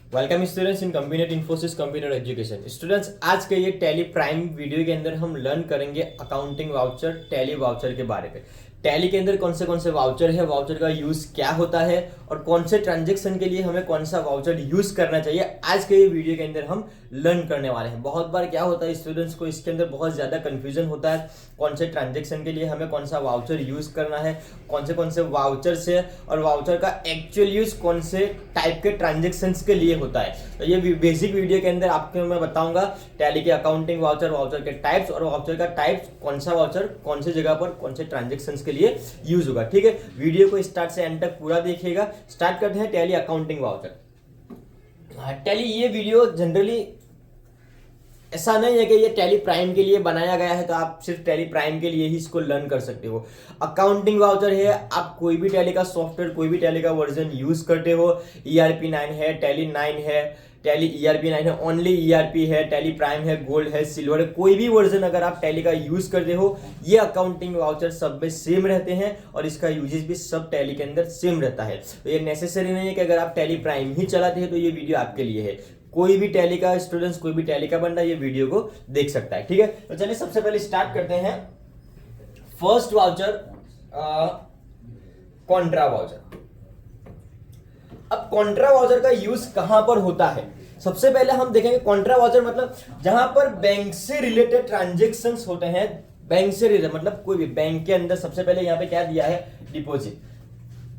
Welcome students in computer Infosys computer education. Students, आज के ये टैली प्राइम वीडियो के अंदर हम लर्न करेंगे अकाउंटिंग वाउचर, टैली वाउचर के बारे में। टैली के अंदर कौन से वाउचर है, वाउचर का यूज क्या होता है और कौन से ट्रांजेक्शन के लिए हमें कौन सा वाउचर यूज करना चाहिए, आज के ये वीडियो के अंदर हम लर्न करने वाले हैं। बहुत बार क्या होता है, स्टूडेंट्स को इसके अंदर बहुत ज्यादा कंफ्यूजन होता है, कौन से ट्रांजेक्शन के लिए हमें कौन सा वाउचर यूज करना है, कौन से वाउचर्स है और वाउचर का एक्चुअल यूज कौन से टाइप के ट्रांजेक्शन्स के लिए होता है। तो ये बेसिक वीडियो के अंदर आपको मैं बताऊंगा टैली के अकाउंटिंग वाउचर, वाउचर के टाइप्स और वाउचर का टाइप्स कौन सा वाउचर कौन से जगह पर कौन से ट्रांजेक्शन्स के लिए यूज होगा। ठीक है, वीडियो को स्टार्ट से एंड तक पूरा देखिएगा। स्टार्ट करते हैं टैली अकाउंटिंग वाउचर। टैली ये वीडियो जनरली ऐसा नहीं है कि ये टैली प्राइम के लिए बनाया गया है तो आप सिर्फ टैली प्राइम के लिए ही इसको लर्न कर सकते हो। अकाउंटिंग वाउचर है, आप कोई भी टैली का सॉफ्टवेयर, कोई भी टैली का वर्जन यूज करते हो, ERP 9 है, टैली 9 है, टैली ERP 9 है, ओनली ERP है, टैली प्राइम है, गोल्ड है, सिल्वर है, कोई भी वर्जन अगर आप टैली का यूज करते हो, ये अकाउंटिंग वाउचर सब में सेम रहते हैं और इसका यूजेस भी सब टैली के अंदर सेम रहता है। तो ये नेसेसरी नहीं है कि अगर आप टैली प्राइम ही चलाते हैं तो ये वीडियो आपके लिए है। कोई भी टैली का स्टूडेंट्स, कोई भी टैली का बंदा ये वीडियो को देख सकता है। ठीक है, तो चलिए सबसे पहले स्टार्ट करते हैं। First voucher Contra voucher. अब कॉन्ट्रा वाउचर का यूज कहां पर होता है, सबसे पहले हम देखेंगे। कॉन्ट्रा वाउचर मतलब जहां पर बैंक से रिलेटेड ट्रांजेक्शन्स होते हैं, बैंक से रिलेटेड मतलब कोई भी बैंक के अंदर, सबसे पहले यहां पे क्या दिया है, डिपॉजिट।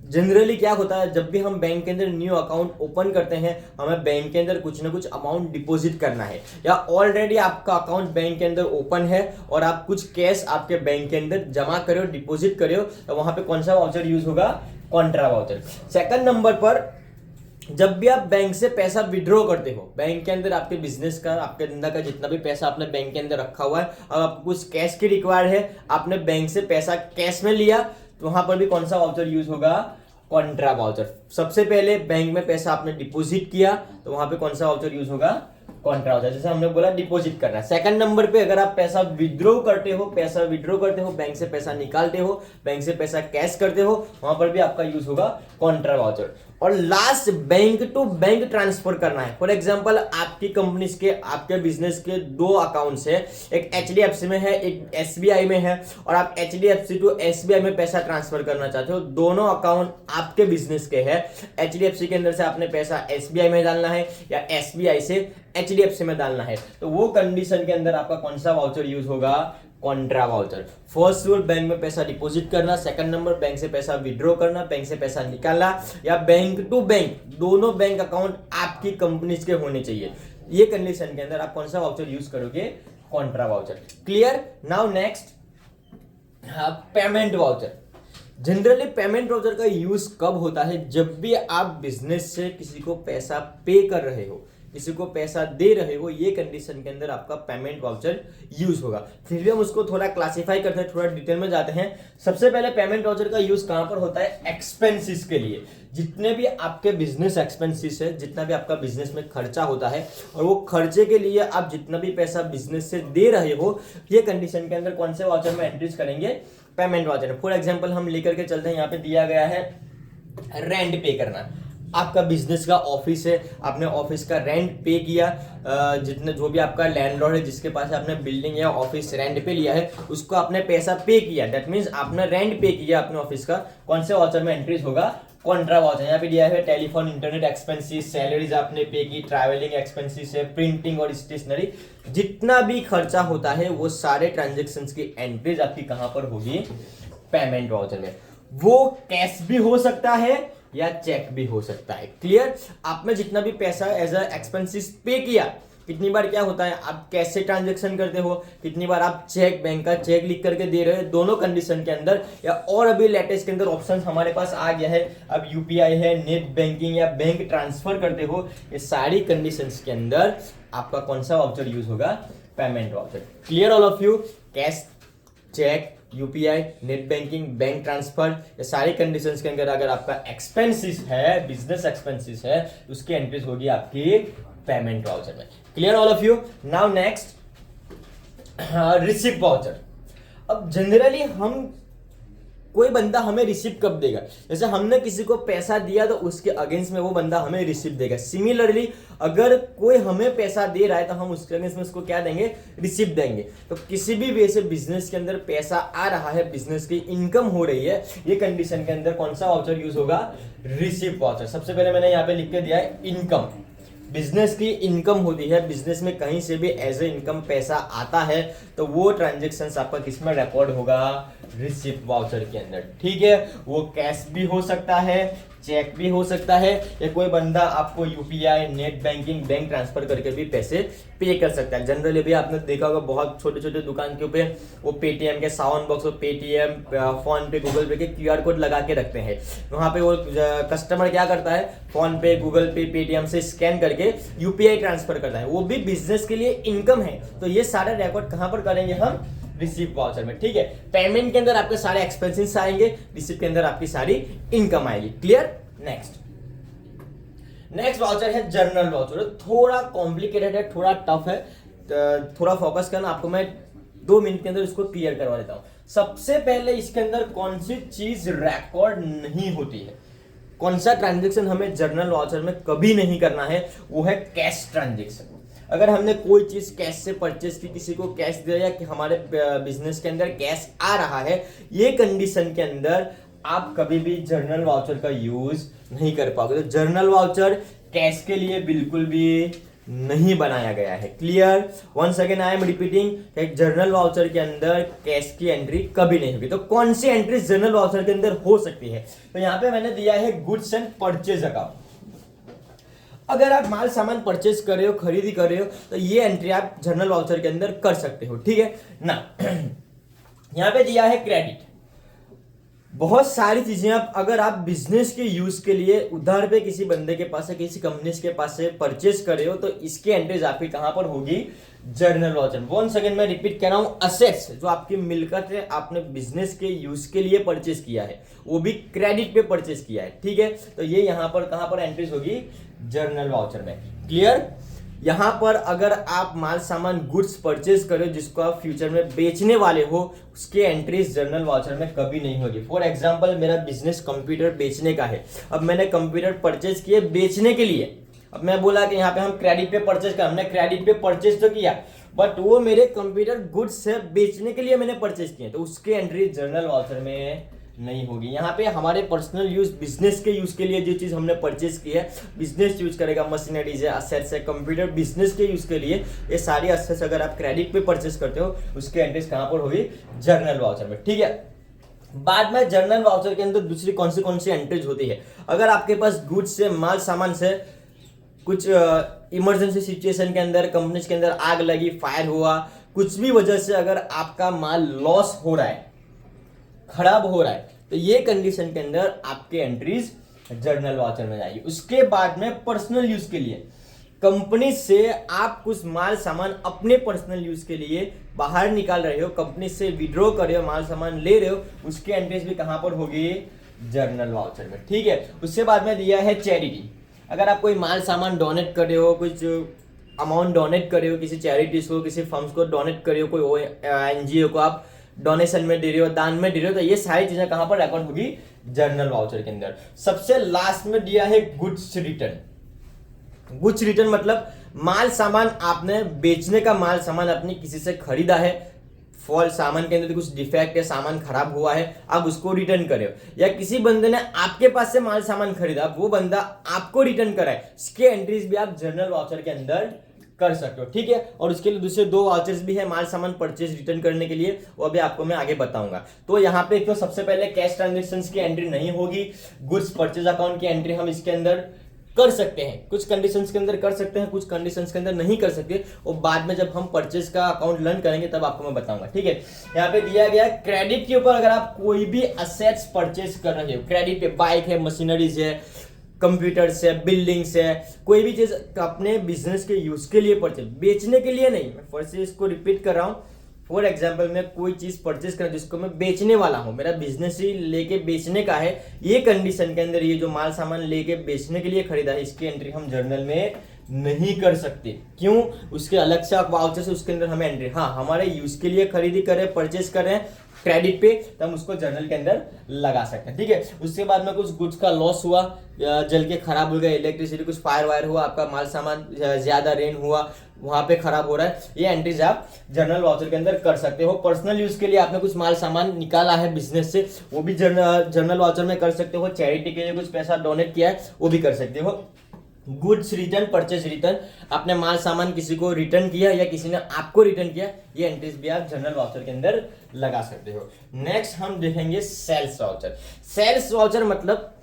जनरली क्या होता है, जब भी हम बैंक के अंदर न्यू अकाउंट ओपन करते हैं, हमें बैंक के अंदर कुछ ना कुछ अमाउंट डिपॉजिट करना है, या ऑलरेडी आपका अकाउंट बैंक के अंदर ओपन है और आप कुछ कैश आपके बैंक के अंदर जमा करे हो, डिपॉजिट करे हो, तो वहां पे कौन सा वाउचर यूज होगा, कॉन्ट्रा वाउचर। सेकंड नंबर पर जब भी आप बैंक से पैसा विड्रॉ करते हो, बैंक के अंदर आपके बिजनेस का, आपके धंधा का जितना भी पैसा आपने बैंक के अंदर रखा हुआ है, अब आपको कुछ कैश की रिक्वायर्ड है, आपने बैंक से पैसा कैश में लिया, तो वहां पर भी कौन सा वाउचर यूज होगा, कॉन्ट्रा वाउचर। सबसे पहले बैंक में पैसा आपने डिपॉजिट किया तो वहां पे कौन सा वाउचर यूज होगा, कॉन्ट्रा वाउचर। जैसे हमने बोला डिपॉजिट करना। सेकंड नंबर पे अगर आप पैसा विड्रॉ करते हो, बैंक से पैसा निकालते हो, बैंक से पैसा कैश करते हो, वहां पर भी आपका यूज होगा कॉन्ट्रा वाउचर। और last bank to bank transfer करना है। फॉर एग्जांपल आपकी कंपनीज के, आपके बिजनेस के दो अकाउंट्स है, एक HDFC में है, एक SBI में है, और आप HDFC टू SBI में पैसा ट्रांसफर करना चाहते हो। दोनों अकाउंट आपके बिजनेस के है, HDFC के अंदर से आपने पैसा SBI में डालना है या SBI से HDFC में डालना है, तो वो कंडीशन के अंदर आपका कौन सा वाउचर यूज होगा, contra voucher. First rule bank में पैसा डिपॉजिट करना, सेकंड नंबर बैंक से पैसा विड्रॉ करना, बैंक से पैसा निकालना, या बैंक टू बैंक, दोनों बैंक अकाउंट आपकी कंपनीज के होने चाहिए। ये कंडीशन के अंदर आप कौन सा वाउचर यूज करोगे, Contra voucher. Clear. Now next, payment voucher. Generally payment voucher का यूज कब होता है, जब भी आप बिजनेस से किसी को पैसा पे कर रहे हो, किसी को पैसा दे रहे हो, ये कंडीशन के अंदर आपका पेमेंट वाउचर यूज होगा। फिर भी हम उसको थोड़ा क्लासिफाई करते हैं, थोड़ा डिटेल में जाते हैं। सबसे पहले पेमेंट वाउचर का यूज कहां पर होता है, एक्सपेंसेस के लिए। जितने भी आपके बिजनेस एक्सपेंसेस है, जितना भी आपका बिजनेस में खर्चा होता है, और वो खर्चे के लिए आप जितना भी पैसा बिजनेस से दे रहे हो, ये कंडीशन के अंदर कौन से वाउचर में एंट्रीज करेंगे, पेमेंट वाउचर। फॉर एग्जाम्पल हम लेकर के चलते हैं, यहाँ पे दिया गया है रेंट पे करना। आपका बिजनेस का ऑफिस है, आपने ऑफिस का रेंट पे किया, जितने जो भी आपका लैंडलॉर्ड है, जिसके पास आपने बिल्डिंग या ऑफिस रेंट पे लिया है, उसको आपने पैसा पे किया, दैट मींस आपने रेंट पे किया अपने ऑफिस का, कौन से वाउचर में एंट्रीज होगा, कॉन्ट्रा वाउचर। यहाँ पे दिया है टेलीफोन इंटरनेट एक्सपेंसेस, सैलरीज आपने पे की, ट्रैवलिंग एक्सपेंसेस है, प्रिंटिंग और स्टेशनरी, जितना भी खर्चा होता है वो सारे ट्रांजेक्शन्स की एंट्रीज आपकी कहां पर होगी, पेमेंट वाउचर में। वो कैश भी हो सकता है या चेक भी हो सकता है। क्लियर। आपने जितना भी पैसा एज अ एक्सपेंसेस पे किया, कितनी बार क्या होता है, आप कैश से ट्रांजेक्शन करते हो, कितनी बार आप चेक, बैंक का चेक लिख करके दे रहे हो, दोनों कंडीशन के अंदर, या और अभी लेटेस्ट के अंदर ऑप्शन हमारे पास आ गया है, अब UPI है, नेट बैंकिंग या बैंक ट्रांसफर करते हो, ये सारी कंडीशंस के अंदर आपका कौन सा वाउचर यूज होगा, payment voucher. Clear all of you. Cash, cheque, UPI, net banking, bank transfer, ये सारी कंडीशंस के अंदर अगर आपका एक्सपेंसेस है, बिजनेस एक्सपेंसेस है, उसकी एंट्रीज होगी आपकी पेमेंट वाउचर में। Clear all of you. Now next, receipt voucher. अब जनरली हम कोई बंदा हमें रिसीव कब देगा, जैसे हमने किसी को पैसा दिया तो उसके अगेंस्ट में वो बंदा हमें रिसीव देगा। सिमिलरली अगर कोई हमें पैसा दे रहा है तो हम उसके अगेंस्ट में उसको क्या देंगे, रिसीव देंगे। तो किसी भी वे से बिजनेस के अंदर पैसा आ रहा है, बिजनेस की इनकम हो रही है, ये कंडीशन के अंदर कौन सा वाउचर यूज होगा, रिसीव वाउचर। सबसे पहले मैंने यहाँ पे लिख के दिया है इनकम, बिजनेस की इनकम होती है, बिजनेस में कहीं से भी एज ए इनकम पैसा आता है तो वो ट्रांजेक्शन आपका किसमें रिकॉर्ड होगा, रिसीप्ट वाउचर के अंदर। ठीक है, वो कैश भी हो सकता है, चेक भी हो सकता है, या कोई बंदा आपको UPI, net banking, bank transfer करके भी पैसे पे कर सकता है। जनरली भी आपने देखा होगा बहुत छोटे छोटे दुकान के ऊपर वो पेटीएम के साउंड बॉक्स और पेटीएम, फोन पे, गूगल पे के क्यूआर कोड लगा के रखते हैं। वहां पे वो कस्टमर क्या करता है, फोन पे, गूगल पे, पेटीएम से स्कैन करके यूपीआई ट्रांसफर करता है, वो भी बिजनेस के लिए इनकम है। तो ये सारे रिकॉर्ड कहां पर करेंगे हम, रिसीव वाउचर में। ठीक है, पेमेंट के अंदर आपके सारे एक्सपेंसेस आएंगे, रिसीव के अंदर आपकी सारी इनकम आएगी। क्लियर। नेक्स्ट वाउचर है जर्नल वाउचर। थोड़ा कॉम्प्लिकेटेड है, थोड़ा टफ है, थोड़ा फोकस करना, आपको मैं 2 मिनट के अंदर इसको क्लियर करवा देता हूं। सबसे पहले इसके अंदर कौन सी चीज रिकॉर्ड नहीं होती है, कौन सा ट्रांजेक्शन हमें जर्नल वाउचर में कभी नहीं करना है, वो है कैश ट्रांजेक्शन। अगर हमने कोई चीज कैश से परचेस की, किसी को कैश दिया, या कि हमारे बिजनेस के अंदर कैश आ रहा है, ये कंडीशन के अंदर आप कभी भी जर्नल वाउचर का यूज नहीं कर पाओगे। तो जर्नल वाउचर कैश के लिए बिल्कुल भी नहीं बनाया गया है। Clear. Once again I am repeating, journal voucher के अंदर कैश की एंट्री कभी नहीं होगी। तो कौन सी एंट्री जर्नल वाउचर के अंदर हो सकती है, तो यहां पे मैंने दिया है गुड्स एंड परचेज अकाउंट। अगर आप माल सामान परचेज कर रहे हो, खरीदी कर रहे हो, तो ये एंट्री आप जर्नल वाउचर के अंदर कर सकते हो। ठीक है ना। यहां पे दिया है क्रेडिट। बहुत सारी चीजें अगर आप बिजनेस के यूज के लिए उधार पे किसी बंदे के पास से, किसी कंपनी के पास से परचेज कर रहे हो, तो इसकी एंट्रीज आपकी कहां पर होगी, जर्नल वाउचर। वंस अगेन मैं रिपीट कर रहा हूं, असेट्स जो आपकी मिलकत है, आपने बिजनेस के यूज के लिए परचेज किया है, वो भी क्रेडिट पे परचेज किया है। ठीक है, तो ये यहां पर कहां पर एंट्रीज होगी, जर्नल वाउचर में। क्लियर। यहां पर अगर आप माल सामान गुड्स परचेज करो जिसको आप फ्यूचर में बेचने वाले हो, उसके एंट्रीज जर्नल वाउचर में कभी नहीं होगी। फॉर एग्जांपल, मेरा बिजनेस कंप्यूटर बेचने का है, अब मैंने कंप्यूटर परचेज किए बेचने के लिए। अब मैं बोला कि यहाँ पे हम क्रेडिट पे परचेज कर, हमने क्रेडिट पे परचेज तो किया, बट वो मेरे कंप्यूटर गुड्स से बेचने के लिए मैंने परचेज किए, तो उसके एंट्री जर्नल वाउचर में नहीं होगी। यहाँ पे हमारे पर्सनल यूज, बिजनेस के यूज के लिए जो चीज हमने परचेज की है, बिजनेस यूज करेगा, मशीनरीज है, असेट्स है, कंप्यूटर बिजनेस के यूज के लिए, ये सारी असेट्स अगर आप क्रेडिट पे परचेज करते हो, उसके एंट्रीज कहां पर होगी, जर्नल वाउचर में। ठीक है। बाद में जर्नल वाउचर के अंदर दूसरी कौन सी एंट्रीज होती है, अगर आपके पास गुड्स से, माल सामान से कुछ इमरजेंसी सिचुएशन के अंदर, कंपनी के अंदर आग लगी, फायर हुआ, कुछ भी वजह से अगर आपका माल लॉस हो रहा है, खराब हो रहा है, तो ये कंडीशन के अंदर आपके एंट्रीज जर्नल वाउचर में जाएगी। उसके बाद में पर्सनल यूज के लिए, कंपनी से आप कुछ माल सामान अपने पर्सनल यूज के लिए बाहर निकाल रहे हो, कंपनी से विड्रॉ कर रहे हो, माल सामान ले रहे हो, उसके एंट्रीज भी कहां पर होगी, जर्नल वाउचर में। ठीक है। उसके बाद में दिया है चैरिटी। अगर आप कोई माल सामान डोनेट कर रहे हो, कुछ अमाउंट डोनेट कर रहे हो, किसी चैरिटीज को, किसी फर्म्स को डोनेट कर रहे हो, कोई एनजीओ को आप डोनेशन में दे रहे हो, दान में दे रहे हो, तो ये सारी चीजें कहां पर रिकॉर्ड होगी, जर्नल वाउचर के अंदर। सबसे लास्ट में दिया है गुड्स रिटर्न। गुड्स रिटर्न मतलब माल सामान आपने बेचने का माल सामान आपने किसी से खरीदा है, फॉल्ट सामान के अंदर कुछ डिफेक्ट है, सामान खराब हुआ है, आप उसको रिटर्न करे हो, या किसी बंदे ने आपके पास से माल सामान खरीदा, वो बंदा आपको रिटर्न कराए, इसके एंट्रीज भी आप जर्नल वाउचर के अंदर कर सकते हो। ठीक है। और उसके लिए दूसरे 2 वाउचर्स भी है माल सामान परचेज रिटर्न करने के लिए, वो अभी आपको मैं आगे बताऊंगा। तो यहाँ पे तो सबसे पहले कैश ट्रांजेक्शंस की एंट्री नहीं होगी, गुड्स परचेज अकाउंट की एंट्री हम इसके अंदर कर सकते हैं, कुछ कंडीशंस के अंदर कर सकते हैं, कुछ कंडीशंस के अंदर नहीं कर सकते, और बाद में जब हम परचेज का अकाउंट लर्न करेंगे तब आपको मैं बताऊंगा। ठीक है। यहाँ पे दिया गया क्रेडिट के ऊपर, अगर आप कोई भी असेट्स परचेज कर रहे हो क्रेडिट पे, बाइक है, मशीनरीज है, कंप्यूटर से, बिल्डिंग से, कोई भी चीज अपने बिजनेस के यूज के लिए परचेज, बेचने के लिए नहीं। मैं फिर से इसको रिपीट कर रहा हूं। फॉर एग्जाम्पल, मैं कोई चीज परचेज कर जिसको मैं बेचने वाला हूं, मेरा बिजनेस ही लेके बेचने का है, ये कंडीशन के अंदर ये जो माल सामान लेके बेचने के लिए खरीदा है, इसकी एंट्री हम जर्नल में नहीं कर सकते। क्यों? उसके अलग से आप वाउचर से उसके अंदर हमें एंट्री, हाँ हमारे यूज के लिए खरीदी कर रहे हैं, परचेज कर रहे हैं, क्रेडिट पे, तो हम उसको जर्नल के अंदर लगा सकते हैं, ठीक है। उसके बाद में कुछ गुड्स का लॉस हुआ, जल के खराब हो गया, इलेक्ट्रिसिटी कुछ फायर वायर हुआ, आपका माल सामान ज्यादा रेन हुआ, वहां पे खराब हो रहा है, ये एंट्रीज आप जर्नल वाउचर के अंदर कर सकते हो। पर्सनल यूज के लिए आपने कुछ माल सामान निकाला है बिजनेस से, वो भी जर्नल वाउचर में कर सकते हो। चैरिटी के लिए कुछ पैसा डोनेट किया है, वो भी कर सकते हो। गुड्स रिटर्न, परचेज रिटर्न, आपने माल सामान किसी को रिटर्न किया या किसी ने आपको रिटर्न किया, ये एंट्रीज भी आप जर्नल वाउचर के अंदर लगा सकते हो। नेक्स्ट हम देखेंगे सेल्स वाउचर। सेल्स वाउचर मतलब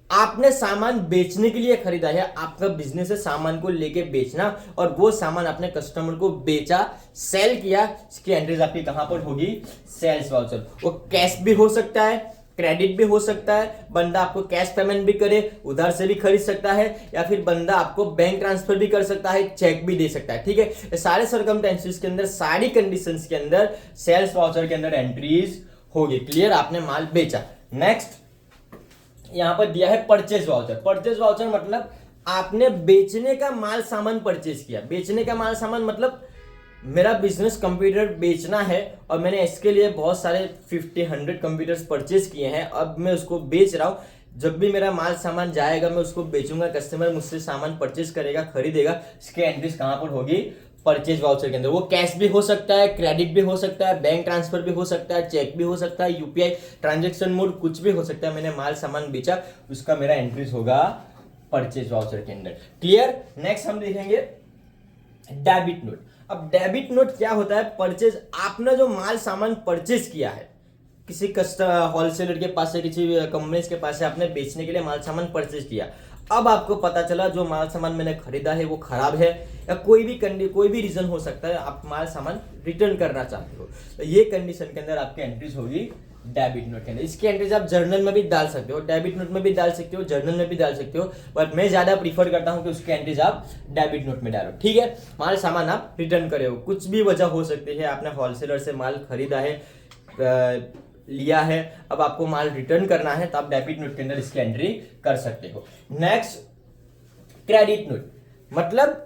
आपने सामान बेचने के लिए खरीदा है, आपका बिजनेस है सामान को लेके बेचना, और वो सामान आपने कस्टमर को बेचा, सेल किया, इसकी एंट्रीज आपकी कहां पर होगी? Sales voucher. वो कैश भी हो सकता है, क्रेडिट भी हो सकता है, बंदा आपको कैश पेमेंट भी करे, उधार से भी खरीद सकता है, या फिर बंदा आपको बैंक ट्रांसफर भी कर सकता है, चेक भी दे सकता है, ठीक है। ये सारे सर्कमस्टेंसेस के अंदर, सारी कंडीशंस के अंदर सेल्स वाउचर के अंदर एंट्रीज होगी। क्लियर, आपने माल बेचा। नेक्स्ट यहां पर दिया है परचेज वाउचर। परचेज वाउचर मतलब आपने बेचने का माल सामान परचेज किया। बेचने का माल सामान मतलब मेरा बिजनेस कंप्यूटर बेचना है और मैंने इसके लिए बहुत सारे 50-100 कंप्यूटर्स परचेज किए हैं, अब मैं उसको बेच रहा हूं। जब भी मेरा माल सामान जाएगा मैं उसको बेचूंगा, कस्टमर मुझसे सामान परचेज करेगा, खरीदेगा, इसके एंट्रीज कहां पर होगी? परचेज वाउचर के अंदर। वो कैश भी हो सकता है, क्रेडिट भी हो सकता है, बैंक ट्रांसफर भी हो सकता है, चेक भी हो सकता है, यूपीआई ट्रांजेक्शन मोड, कुछ भी हो सकता है। मैंने माल सामान बेचा, उसका मेरा एंट्रीज होगा परचेज वाउचर के अंदर। क्लियर। नेक्स्ट हम देखेंगे डेबिट नोट। अब डेबिट नोट क्या होता है? परचेज, आपने जो माल सामान परचेज किया है किसी होलसेलर के पास से, किसी कंपनी के पास से आपने बेचने के लिए माल सामान परचेज किया, अब आपको पता चला जो माल सामान मैंने खरीदा है वो खराब है, या कोई भी रीजन हो सकता है, आप माल सामान रिटर्न करना चाहते हो, तो ये कंडीशन के अंदर आपकी एंट्रीज होगी डेबिट नोट के अंदर। इसकी एंट्रीज आप जर्नल में भी डाल सकते हो, डेबिट नोट में भी डाल सकते हो, जर्नल में भी डाल सकते हो, बट मैं ज्यादा प्रीफर करता हूं कि उसकी एंट्रीज आप डेबिट नोट में डालो, ठीक है। माल सामान आप रिटर्न करे हो, कुछ भी वजह हो सकती है, आपने होलसेलर से माल खरीदा है, लिया है, अब आपको माल रिटर्न करना है, तो आप डेबिट नोट के अंदर इसकी एंट्री कर सकते हो। नेक्स्ट क्रेडिट नोट मतलब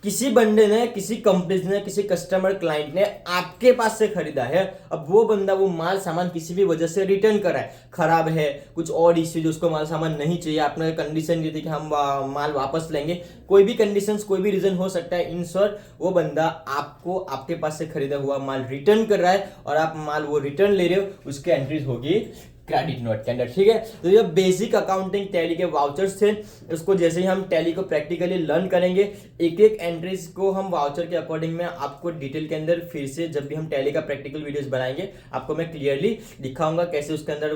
किसी बंदे ने, किसी कंपनी ने, किसी कस्टमर क्लाइंट ने आपके पास से खरीदा है, अब वो बंदा वो माल सामान किसी भी वजह से रिटर्न कर रहा है, खराब है, कुछ और इश्यूज, उसको माल सामान नहीं चाहिए, आपने कंडीशन दी थी कि हम माल वापस लेंगे, कोई भी कंडीशंस, कोई भी रीजन हो सकता है, इन शॉर्ट वो बंदा आपको आपके पास से खरीदा हुआ माल रिटर्न कर रहा है और आप माल वो रिटर्न ले रहे हो, उसके एंट्रीज होगी क्रेडिट नोट के अंदर, ठीक है। तो ये बेसिक अकाउंटिंग टैली के वाउचर्स थे, इसको जैसे ही हम टैली को प्रैक्टिकली लर्न करेंगे, एक एक एंट्रीज को हम वाउचर के अकॉर्डिंग में आपको डिटेल के अंदर फिर से, जब भी हम टैली का प्रैक्टिकल वीडियोस बनाएंगे, आपको मैं क्लियरली दिखाऊंगा कैसे उसके अंदर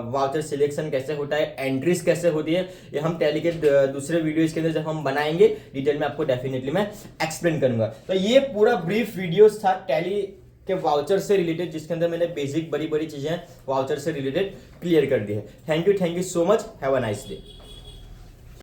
वाउचर सिलेक्शन कैसे होता है, एंट्रीज कैसे होती है, ये हम टैली के दूसरे वीडियोज के अंदर जब हम बनाएंगे डिटेल में आपको डेफिनेटली मैं एक्सप्लेन करूंगा। तो ये पूरा ब्रीफ वीडियोस था टैली के वाउचर से रिलेटेड, जिसके अंदर मैंने बेसिक बड़ी बड़ी चीजें वाउचर से रिलेटेड क्लियर कर दी है। Thank you so much, have a nice day.